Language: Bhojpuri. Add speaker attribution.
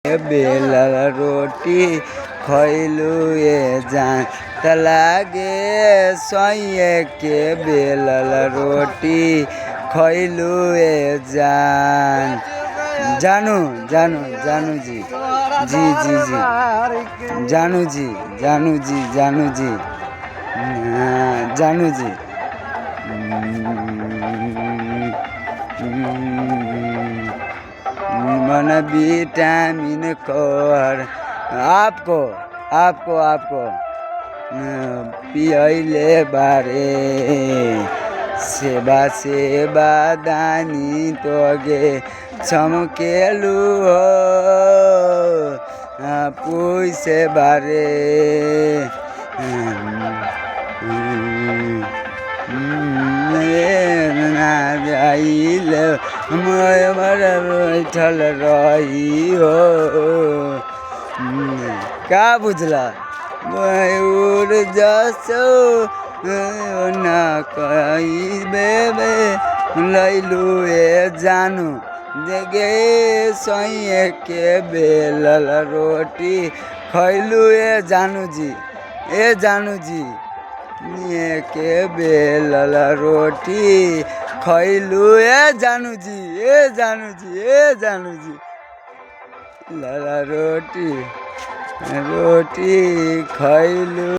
Speaker 1: बेलल रोटी खइलू ए जान त लागे सैये के बेलल रोटी खइलू ए जान। जानू जानू जानू जी जी जी जी जानू जी जानू जी जानू जी जानू जी मन विटामिन कोर आपको आपको आपको पियले बारे सेवा सेवा दानी तोगे चमकेलू हो पुइसे बारे बैठल रही हो का बुझला मयूर जसो न कहबे लैलू ए जानू देगे सैये के बेलल रोटी खैलू ए जानू जी ये के बेलल रोटी खैलू ए जानू जी लला रोटी खैलू।